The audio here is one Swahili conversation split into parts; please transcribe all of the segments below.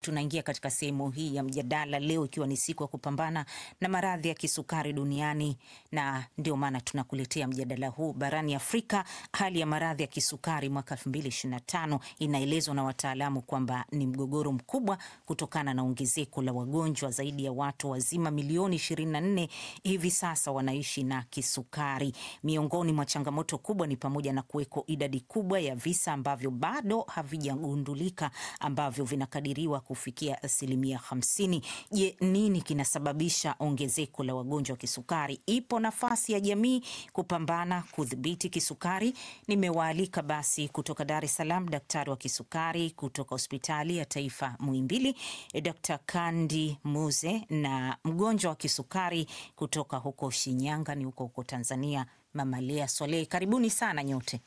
tunaingia katika sehemu hii ya mjadala leo, ikiwa ni siku ya kupambana na maradhi ya kisukari duniani, na ndio maana tunakuletea mjadala huu. Barani Afrika, hali ya maradhi ya kisukari mwaka 2025 inaelezwa na wataalamu kwamba ni mgogoro mkubwa kutokana na ongezeko la wagonjwa. Zaidi ya watu wazima milioni 24 hivi sasa wanaishi na kisukari. Miongoni mwa changamoto kubwa ni pamoja na kuweko idadi kubwa ya visa ambavyo bado havijagundulika, ambavyo vinakadiriwa kufikia 50%. Je, nini kinasababisha ongezeko la wagonjwa wa kisukari? Ipo nafasi ya jamii kupambana kudhibiti kisukari? Nimewaalika basi kutoka Dar es Salaam daktari wa kisukari kutoka Hospitali ya Taifa Muhimbili, Dr. Kandi Muze, na mgonjwa wa kisukari kutoka huko Shinyanga, ni huko Tanzania, Mama Lea Swaleh. Karibuni sana nyote.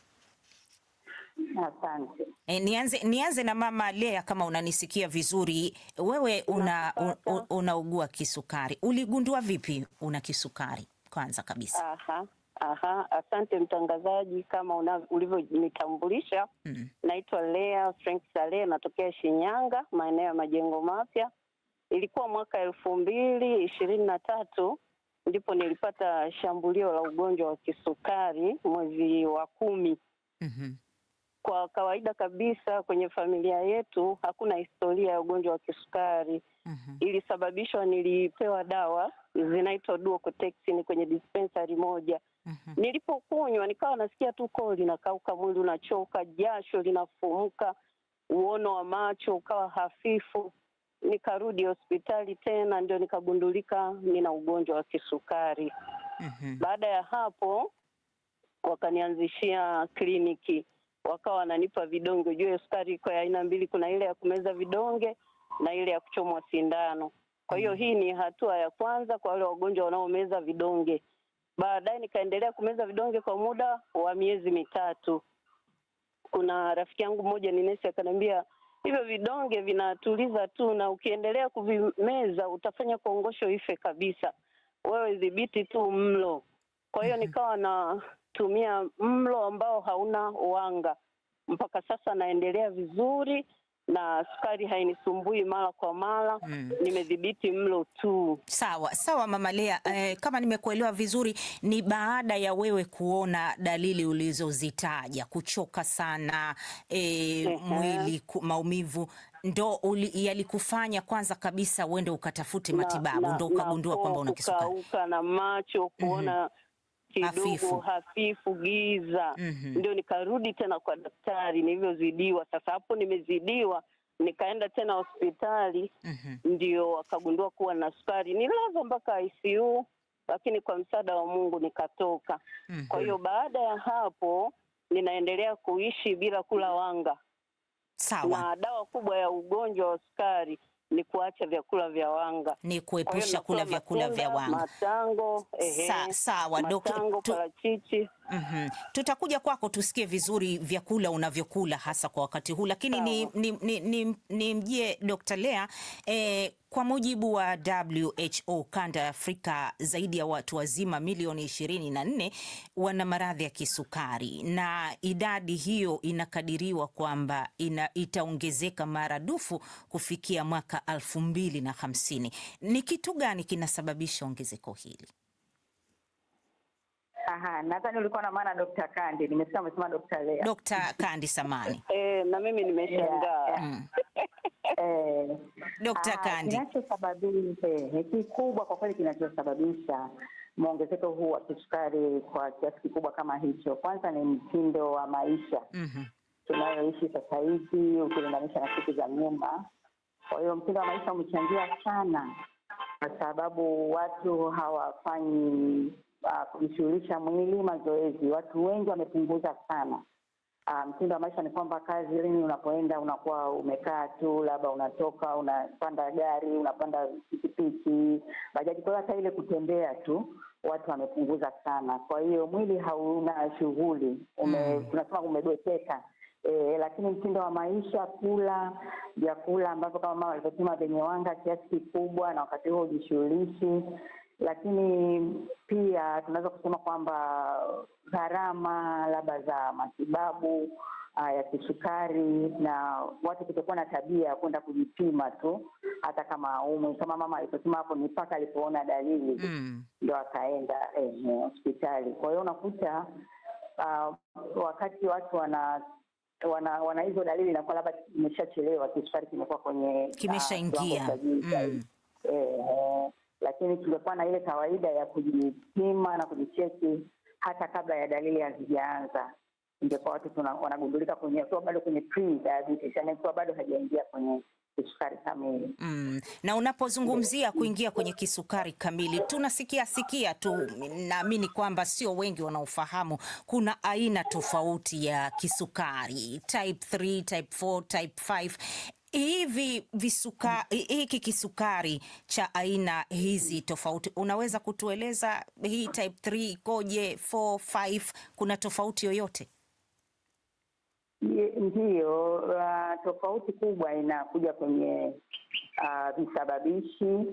Asante. Nianze na Mama Lea, kama unanisikia vizuri. Wewe unaugua kisukari. Uligundua vipi una kisukari kwanza kabisa? Asante mtangazaji, kama ulivyonitambulisha. Naitwa Lea Frank Saleh, natokea Shinyanga, maeneo ya Majengo Mapya. Ilikuwa mwaka 2023 ndipo nilipata shambulio la ugonjwa wa kisukari mwezi wa 10. Kwa kawaida kabisa kwenye familia yetu hakuna historia ya ugonjwa wa kisukari. Ilisababishwa, nilipewa dawa zinaitwa Duoctexin kwenye dispensary moja. Nilipokunywa nikawa nasikia tu koo linakauka, mwili unachoka, jasho linafumuka, uono wa macho ukawa hafifu. Nikarudi hospitali tena, ndio nikagundulika nina ugonjwa wa kisukari. Baada ya hapo wakanianzishia kliniki, wakawa wananipa vidonge. Juu sukari iko ya aina mbili, kuna ile ya kumeza vidonge na ile ya kuchomwa sindano. Kwa hiyo hii ni hatua ya kwanza kwa wale wagonjwa wanaomeza vidonge. Baadaye nikaendelea kumeza vidonge kwa muda wa miezi 3. Kuna rafiki yangu mmoja ni nesi, akaniambia hivyo vidonge vinatuliza tu, na ukiendelea kuvimeza utafanya kongosho ife kabisa, wewe dhibiti tu mlo. Kwa hiyo nikawa natumia mlo ambao hauna wanga. Mpaka sasa naendelea vizuri na sukari hainisumbui mara kwa mara. Nimedhibiti mlo tu. Sawa Mama Lea, kama nimekuelewa vizuri, ni baada ya wewe kuona dalili ulizozitaja, kuchoka sana, mwili maumivu, ndo yalikufanya kwanza kabisa uende ukatafute matibabu, ndo ukagundua kwamba una kisukari? Kukauka na macho, kuona kidogo hafifu, giza. Ndio nikarudi tena kwa daktari nilivyozidiwa. Sasa hapo nimezidiwa, nikaenda tena hospitali. Ndio wakagundua kuwa na sukari. Nilazwa mpaka ICU, lakini kwa msaada wa Mungu nikatoka. Kwa hiyo baada ya hapo ninaendelea kuishi bila kula wanga. Na dawa kubwa ya ugonjwa wa sukari ni kuacha vyakula vya wanga, ni kuepusha kula vyakula vya wanga. Matango, sawa matango, parachichi. Tutakuja kwako tusikie vizuri vyakula unavyokula hasa kwa wakati huu, lakini ni mjie Dr. Lea, kwa mujibu wa WHO kanda ya Afrika, zaidi ya watu wazima milioni 24 wana maradhi ya kisukari, na idadi hiyo inakadiriwa kwamba itaongezeka maradufu kufikia mwaka 2050. Ni kitu gani kinasababisha ongezeko hili? Nadhani ulikuwa na maana Dr. Kandi. Nimesema umesema Dr. Lea. Dr. Kandi, samani. Na mimi nimeshangaa. Dr. Kandi, kinachosababisha kikubwa kwa kweli, kinachosababisha muongezeko huu wa kisukari kwa kiasi kikubwa kama hicho, kwanza ni mtindo wa maisha tunayoishi sasa hivi ukilinganisha na siku za nyuma. Kwa hiyo mtindo wa maisha umechangia sana, kwa sababu watu hawafanyi kujishughulisha mwili, mazoezi. Watu wengi wamepunguza sana. Mtindo wa maisha ni kwamba kazi lini unapoenda unakuwa umekaa tu, labda unatoka unapanda gari, unapanda pikipiki, bajaji. Kwa hata ile kutembea tu watu wamepunguza sana. Kwa hiyo mwili hauna shughuli, tunasema umedweteka. Lakini mtindo wa maisha, kula vyakula ambavyo kama mama alivyosema vyenye wanga kiasi kikubwa, na wakati huo ujishughulishi. Lakini pia tunaweza kusema kwamba gharama labda za matibabu ya kisukari, na watu kutokuwa na tabia ya kwenda kujipima tu hata kama umri. Kama mama aliposema hapo, ni mpaka alipoona dalili ndio akaenda hospitali. Kwa hiyo unakuta wakati watu wana hizo dalili, na kwa labda imeshachelewa, kisukari kimekuwa kimeshaingia. Lakini tungekuwa na ile kawaida ya kujipima na kujicheki hata kabla ya dalili hazijaanza, ingekuwa watu wanagundulika bado kwenye pre-diabetes, yani bado hajaingia kwenye kisukari kamili. Na unapozungumzia kuingia kwenye kisukari kamili, tunasikia tu, naamini kwamba sio wengi wanaofahamu kuna aina tofauti ya kisukari, type 3, type 4, type 5. Hiki kisukari cha aina hizi tofauti, unaweza kutueleza hii type 3 ikoje, 4, 5, kuna tofauti yoyote? Ndiyo, tofauti kubwa inakuja kwenye visababishi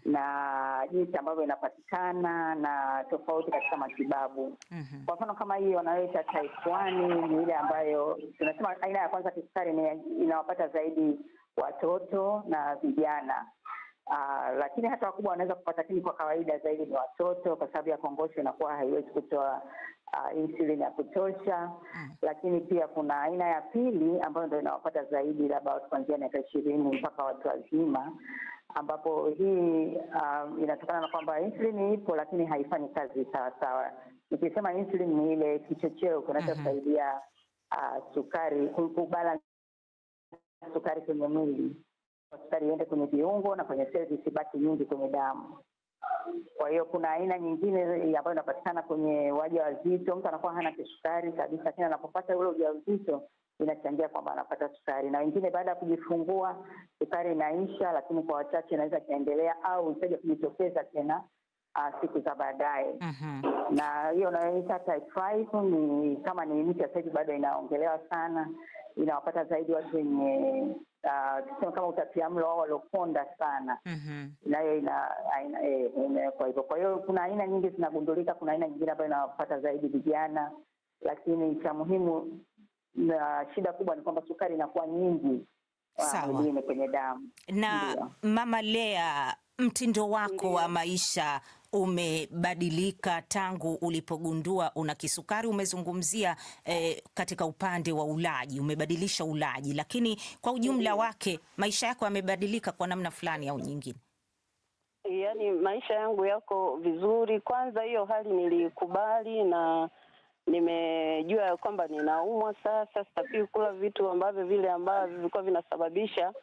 na jinsi ambavyo inapatikana, na tofauti katika matibabu. Kwa mfano kama hii wanayoita type 1 ni ile ambayo tunasema aina ya kwanza kisukari inawapata zaidi watoto na vijana. Lakini hata wakubwa wanaweza kupata, lakini kwa kawaida zaidi ni watoto, kwa sababu ya kongosho inakuwa haiwezi kutoa insulin ya kutosha. Lakini pia kuna aina ya pili ambayo ndio inawapata zaidi, labda watu kuanzia miaka 20 mpaka watu wazima, ambapo hii inatokana na kwamba insulin ipo lakini haifanyi kazi sawa sawa. Nikisema insulin ni ile kichocheo kinachosaidia sukari, kubalance sukari kwenye mwili, sukari iende kwenye viungo na kwenye seli isibaki nyingi kwenye damu. Kwa hiyo kuna aina nyingine ambayo inapatikana kwenye wajawazito. Mtu anakuwa hana kisukari kabisa, lakini anapopata ule ujauzito inachangia kwamba anapata sukari. Na wengine baada ya kujifungua sukari inaisha, lakini kwa wachache inaweza kaendelea au itaje kujitokeza tena siku za baadaye. Na hiyo inayoitwa type 5 ni kama ni mpya sasa, bado inaongelewa sana, inawapata zaidi watu wenye tuseme kama utapiamlo au walokonda sana. Nayo kwa hiyo kuna aina nyingi zinagundulika. Kuna aina nyingine ambayo inawapata zaidi vijana, lakini cha muhimu na shida kubwa ni kwamba sukari inakuwa nyingi mwilini kwenye damu. Na Mama Lea, mtindo wako wa maisha umebadilika tangu ulipogundua una kisukari? Umezungumzia katika upande wa ulaji, umebadilisha ulaji, lakini kwa ujumla wake maisha yako yamebadilika kwa namna fulani au nyingine? Yaani maisha yangu yako vizuri. Kwanza hiyo hali nilikubali na nimejua kwamba ninaumwa sasa, sitaki kula vitu ambavyo vilikuwa vinasababisha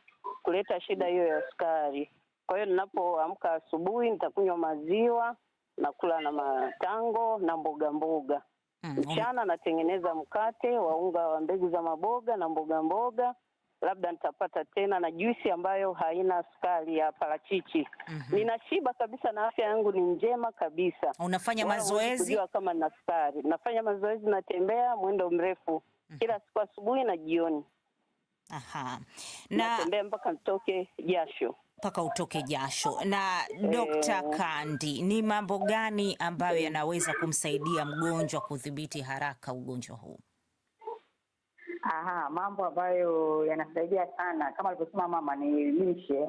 kuleta shida hiyo ya sukari. Kwa hiyo ninapoamka asubuhi nitakunywa maziwa, nakula na matango na mboga. Mchana natengeneza mkate wa unga wa mbegu za maboga na mboga. Labda nitapata tena na juisi ambayo haina sukari ya parachichi. Ninashiba kabisa na afya yangu ni njema kabisa. Unafanya mazoezi? Kujua kama nina sukari. Nafanya mazoezi, natembea mwendo mrefu kila siku asubuhi na jioni. Natembea mpaka nitoke jasho. Mpaka utoke jasho. Na Dr. Kandi, ni mambo gani ambayo yanaweza kumsaidia mgonjwa kudhibiti haraka ugonjwa huu? Mambo ambayo yanasaidia sana kama alivyosema mama ni lishe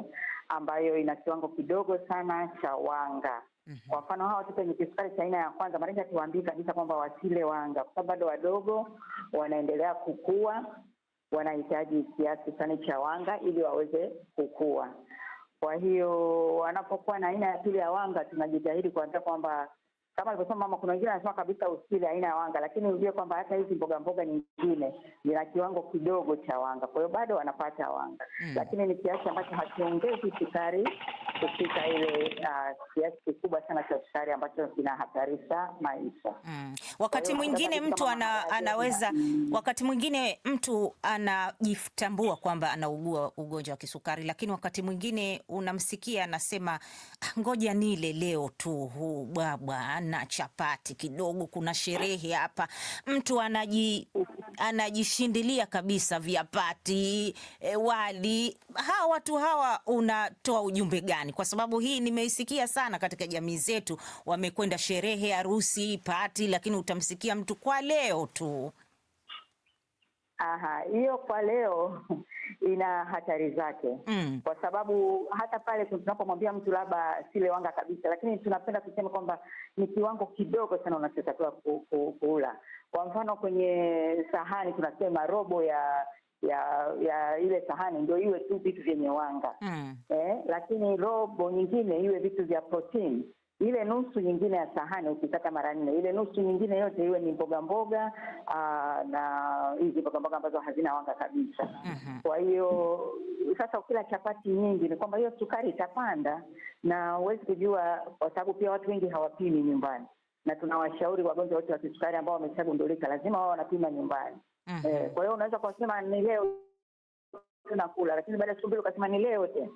ambayo ina kiwango kidogo sana cha wanga. Kwa mfano hawa watoto wenye kisukari cha aina ya kwanza, mara nyingi tuwaambie kabisa kwamba wasile wanga, kwa sababu bado wadogo, wanaendelea kukua, wanahitaji kiasi sana cha wanga ili waweze kukua. Kwa hiyo wanapokuwa na aina ya pili ya wanga, tunajitahidi kuambia kwamba kama alivyosema mama, kuna wengine wanasema kabisa usile aina ya wanga, lakini ujue kwamba hata hizi mboga nyingine zina kiwango kidogo cha wanga. Kwa hiyo bado wanapata wanga. Lakini ni kiasi ambacho hakiongezi sukari kufika ile kiasi kikubwa sana cha sukari ambacho kinahatarisha maisha. Wakati mwingine mtu anaweza wakati mwingine mtu anajitambua kwamba anaugua ugonjwa wa kisukari, lakini wakati mwingine unamsikia anasema ngoja nile leo tu huu bwabwa na chapati kidogo, kuna sherehe hapa. Mtu anajishindilia kabisa vyapati, wali. Watu hawa unatoa ujumbe gani? Kwa sababu hii nimeisikia sana katika jamii zetu, wamekwenda sherehe, harusi, pati, lakini utamsikia mtu kwa leo tu. Hiyo kwa leo ina hatari zake. Kwa sababu hata pale tunapomwambia mtu labda sile wanga kabisa, lakini tunapenda kusema kwamba ni kiwango kidogo sana unachotakiwa kula. Kwa mfano kwenye sahani tunasema robo ya ile sahani ndio iwe tu vitu vyenye wanga. Lakini robo nyingine iwe vitu vya protein. Ile nusu nyingine ya sahani ukitaka mara 4, ile nusu nyingine yote iwe ni mboga na hizi mboga ambazo hazina wanga kabisa. Kwa hiyo sasa ukila chapati nyingi ni kwamba hiyo sukari itapanda, na huwezi kujua, kwa sababu pia watu wengi hawapimi nyumbani, na tunawashauri wagonjwa wote wa kisukari ambao wameshagundulika lazima wao wanapima nyumbani. Kwa hiyo unaweza kusema ni leo tunakula, lakini baada ya siku mbili ukasema ni leo tena.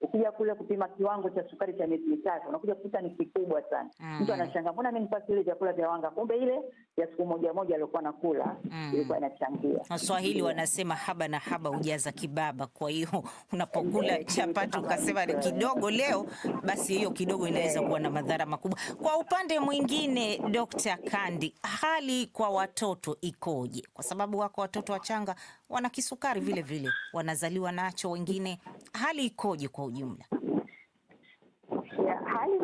Ukija kule kupima kiwango cha sukari cha miezi mitatu unakuja kukuta ni kikubwa sana. Mtu anashangaa, mbona mimi nipate ile vyakula vya wanga? Kumbe ile ya siku moja aliyokuwa nakula ilikuwa inachangia. Waswahili wanasema haba na haba hujaza kibaba. Kwa hiyo unapokula chapati ukasema kidogo leo, basi hiyo kidogo inaweza kuwa na madhara makubwa. Kwa upande mwingine, Dr. Kandi, hali kwa watoto ikoje? Kwa sababu wako watoto wachanga wana kisukari vile vile, wanazaliwa nacho wengine. Hali ikoje kwa ujumla? Hali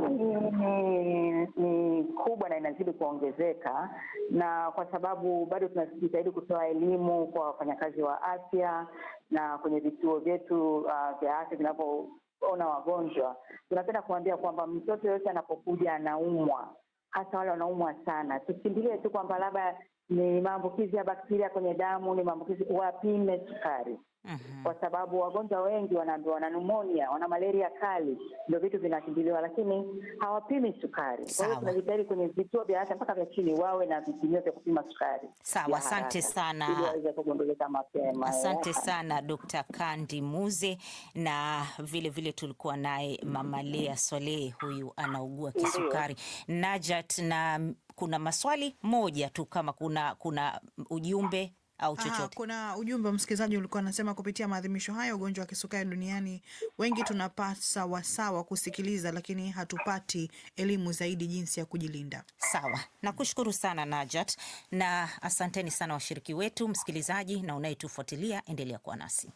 ni kubwa na inazidi kuongezeka, na kwa sababu bado tunajitahidi kutoa elimu kwa wafanyakazi wa afya na kwenye vituo vyetu vya afya vinapoona wagonjwa, tunapenda kuambia kwamba mtoto yote anapokuja anaumwa, hasa wale wanaumwa sana, tusikimbilie tu kwamba labda ni maambukizi ya bakteria kwenye damu, ni maambukizi, wapime sukari. Kwa sababu wagonjwa wengi wanaambiwa wana pneumonia, wana malaria kali, ndio vitu vinakimbiliwa, lakini hawapimi sukari. Kwa hiyo tunajitahidi kwenye vituo vya afya mpaka vya chini wawe na vipimio vya kupima sukari. Sawa, asante sana. Ili waweze kugundulika mapema. Asante sana Dr. Kandi Muze, na vile vile tulikuwa naye Mama Lea Swaleh, huyu anaugua kisukari. Najat, na kuna maswali moja tu kama kuna ujumbe au chochote. Kuna ujumbe msikilizaji ulikuwa anasema, kupitia maadhimisho haya ugonjwa wa kisukari duniani, wengi tunapasa wasawa kusikiliza, lakini hatupati elimu zaidi jinsi ya kujilinda. Sawa, nakushukuru sana Najat, na asanteni sana washiriki wetu. Msikilizaji na unayetufuatilia, endelea kuwa nasi.